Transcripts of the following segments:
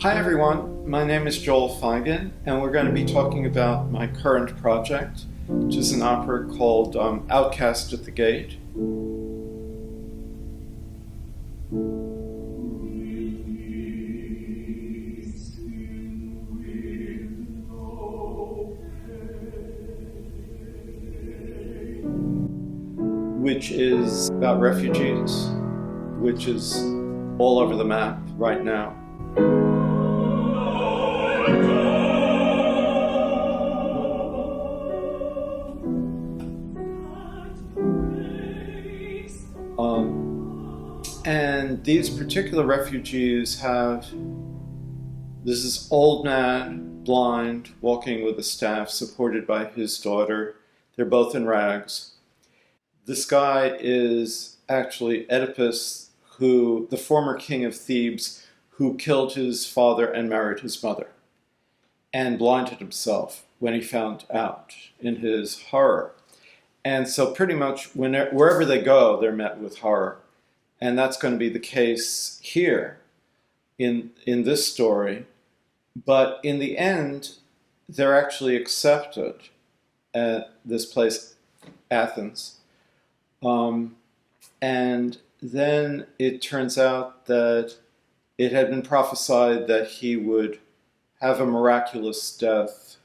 Hi everyone, my name is Joel Feigin, and we're going to be talking about my current project, which is an opera called Outcast at the Gate. Which is about refugees, which is all over the map right now. And these particular refugees this is old man, blind, walking with a staff, supported by his daughter. They're both in rags. This guy is actually Oedipus, the former king of Thebes, who killed his father and married his mother, and blinded himself when he found out, in his horror. And so pretty much wherever they go, they're met with horror. And that's going to be the case here in this story. But in the end, they're actually accepted at this place, Athens. And then it turns out that it had been prophesied that he would have a miraculous death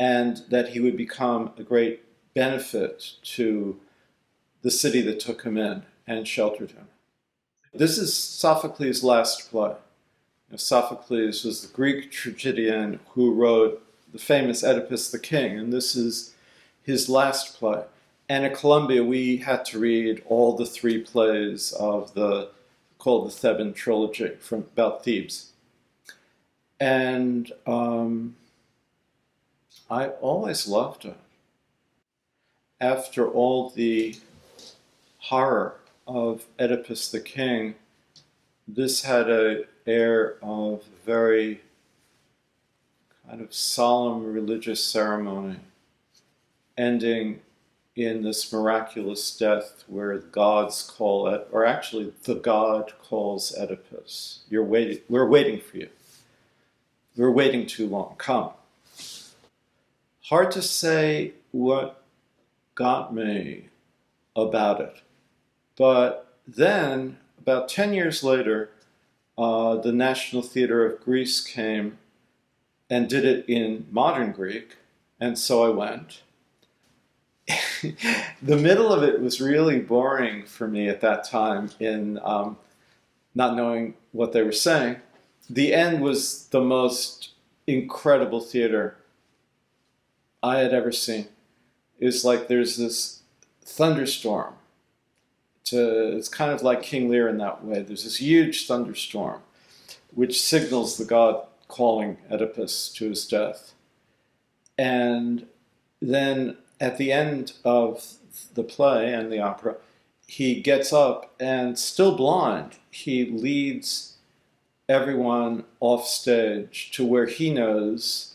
and that he would become a great benefit to the city that took him in and sheltered him. This is Sophocles' last play. Sophocles was the Greek tragedian who wrote the famous Oedipus the King, and this is his last play. And at Columbia, we had to read all the three plays called the Theban trilogy about Thebes. And I always loved it. After all the horror of Oedipus the King, this had an air of very kind of solemn religious ceremony, ending in this miraculous death where the gods call it, or actually the god calls Oedipus. We're waiting for you. We're waiting too long. Come. Hard to say what got me about it. But then, about 10 years later, the National Theatre of Greece came and did it in modern Greek, and so I went. The middle of it was really boring for me at that time in not knowing what they were saying. The end was the most incredible theater I had ever seen. It was like there's this thunderstorm. It's kind of like King Lear in that way. There's this huge thunderstorm which signals the god calling Oedipus to his death. And then at the end of the play and the opera, he gets up and, still blind, he leads everyone off stage to where he knows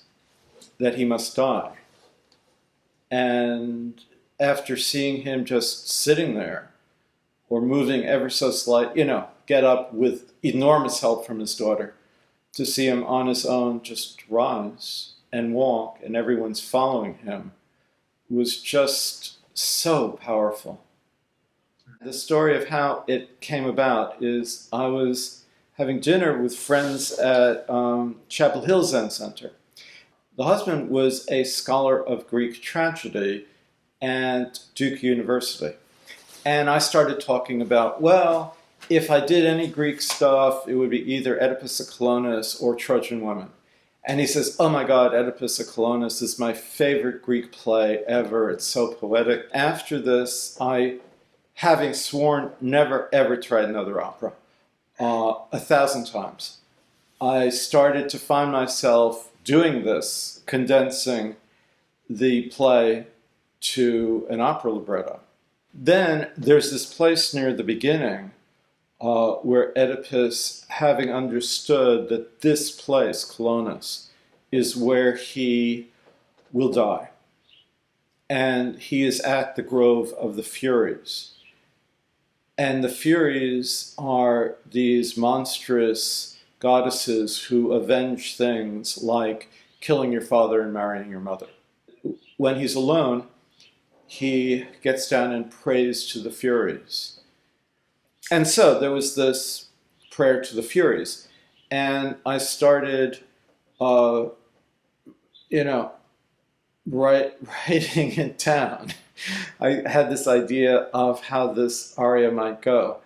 that he must die. And after seeing him just sitting there, or moving ever so slight, get up with enormous help from his daughter, to see him on his own just rise and walk, and everyone's following him, was just so powerful. The story of how it came about is I was having dinner with friends at Chapel Hill Zen Center. The husband was a scholar of Greek tragedy at Duke University. And I started talking about, well, if I did any Greek stuff, it would be either Oedipus of Colonus or Trojan Women. And he says, oh my God, Oedipus of Colonus is my favorite Greek play ever. It's so poetic. After this, having sworn never ever to write another opera, 1,000 times, I started to find myself doing this, condensing the play to an opera libretto. Then there's this place near the beginning where Oedipus, having understood that this place, Colonus, is where he will die. And he is at the Grove of the Furies. And the Furies are these monstrous goddesses who avenge things like killing your father and marrying your mother. When he's alone, he gets down and prays to the Furies. And so there was this prayer to the Furies. And I started, writing it down. I had this idea of how this aria might go.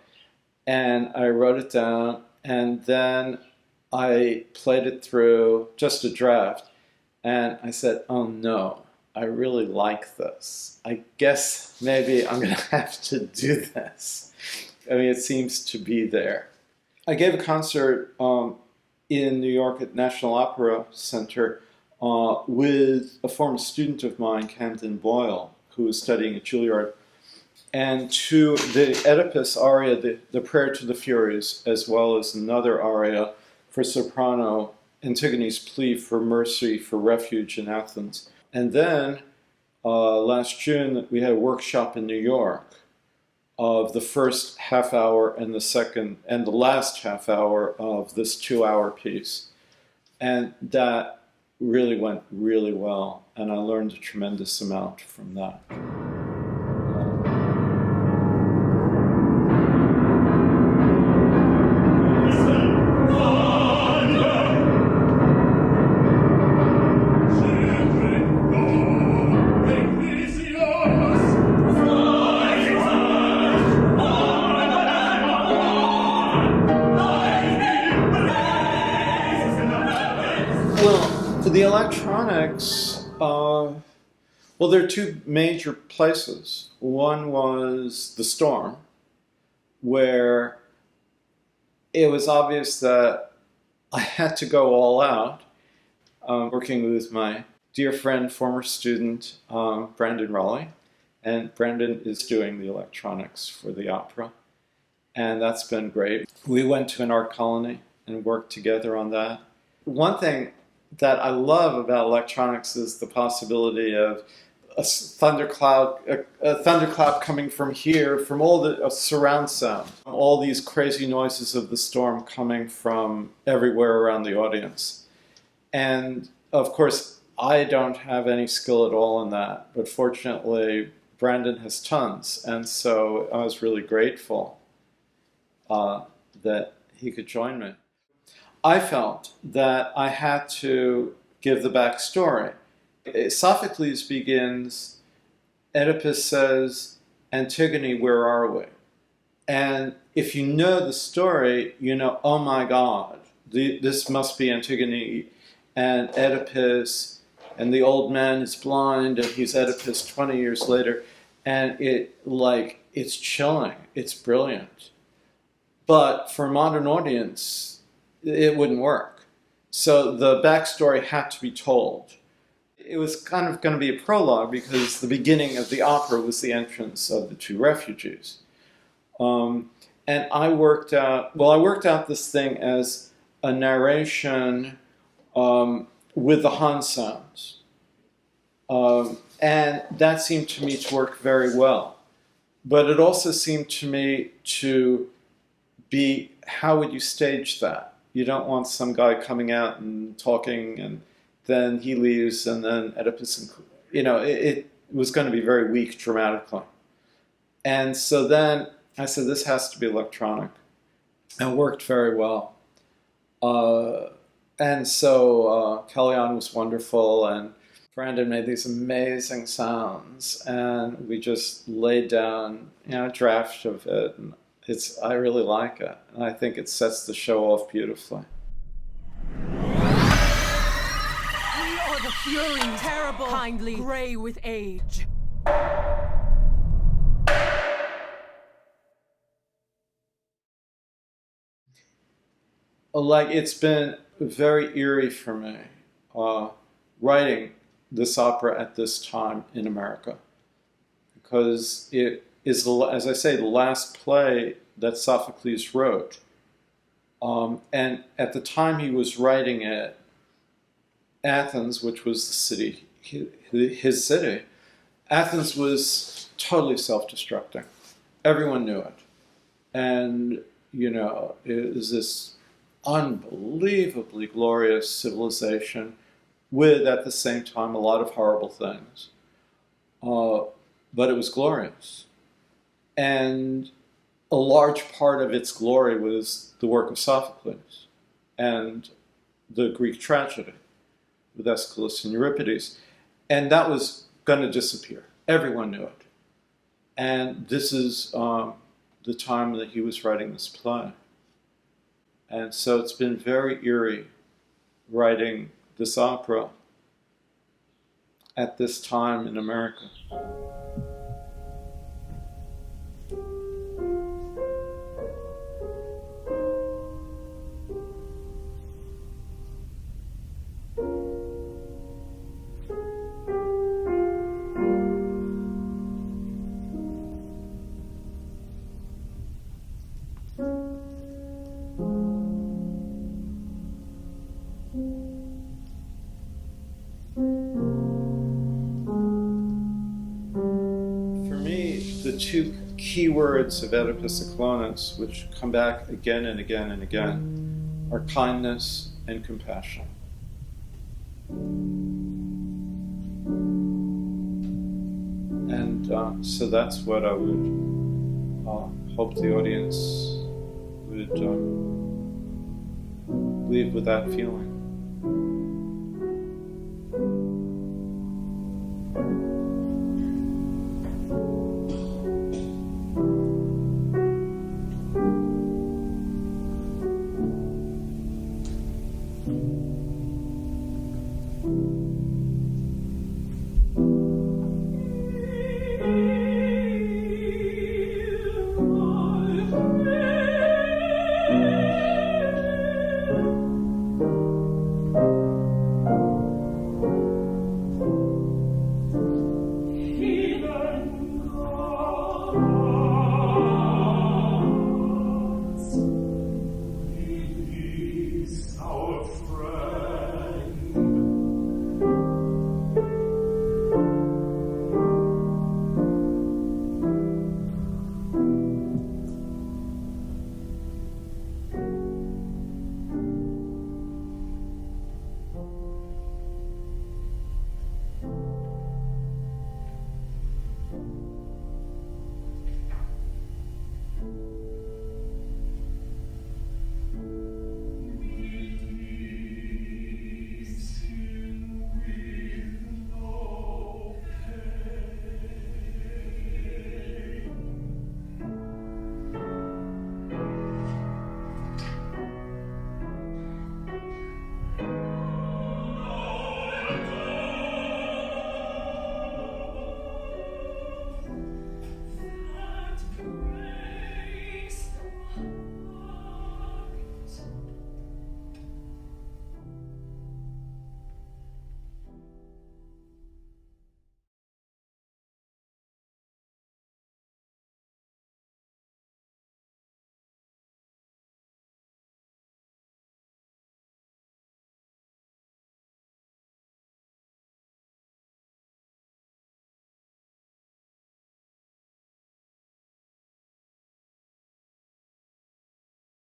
And I wrote it down, and then I played it through, just a draft, and I said, oh no, I really like this. I guess maybe I'm going to have to do this. I mean, it seems to be there. I gave a concert in New York at National Opera Center with a former student of mine, Camden Boyle, who was studying at Juilliard, and to the Oedipus aria, the Prayer to the Furies, as well as another aria for soprano, Antigone's plea for mercy, for refuge in Athens. And then last June, we had a workshop in New York of the first half hour and the second and the last half hour of this 2-hour piece. And that really went really well, and I learned a tremendous amount from that. Well, the electronics, well, there are two major places. One was the Storm, where it was obvious that I had to go all out, working with my dear friend, former student, Brandon Raleigh. And Brandon is doing the electronics for the opera, and that's been great. We went to an art colony and worked together on that. One thing that I love about electronics is the possibility of a thundercloud coming from here, from all the surround sound, all these crazy noises of the storm coming from everywhere around the audience. And of course, I don't have any skill at all in that, but fortunately, Brandon has tons, and so I was really grateful that he could join me. I felt that I had to give the backstory. Sophocles begins, Oedipus says, Antigone, where are we? And if you know the story, you know, oh my God, this must be Antigone and Oedipus, and the old man is blind, and he's Oedipus 20 years later, and it's chilling, it's brilliant. But for a modern audience, it wouldn't work. So the backstory had to be told. It was kind of going to be a prologue because the beginning of the opera was the entrance of the two refugees. And I worked out this thing as a narration with the Han sounds. And that seemed to me to work very well. But it also seemed to me to be, how would you stage that? You don't want some guy coming out and talking and then he leaves and then Oedipus, it was going to be very weak dramatically. And so then I said, this has to be electronic. And it worked very well. And so Kellyanne was wonderful, and Brandon made these amazing sounds, and we just laid down a draft of it. And I really like it, and I think it sets the show off beautifully. We are the Furies, terrible, kindly, gray with age. It's been very eerie for me writing this opera at this time in America, because it is, as I say, the last play that Sophocles wrote. And at the time he was writing it, Athens, which was the city, his city, Athens was totally self-destructing. Everyone knew it. And, it was this unbelievably glorious civilization with, at the same time, a lot of horrible things. But it was glorious. And a large part of its glory was the work of Sophocles and the Greek tragedy with Aeschylus and Euripides. And that was going to disappear. Everyone knew it. And this is the time that he was writing this play. And so it's been very eerie writing this opera at this time in America. The two key words of Oedipus Eclonis, which come back again and again and again, are kindness and compassion. And so that's what I would hope the audience would leave with that feeling.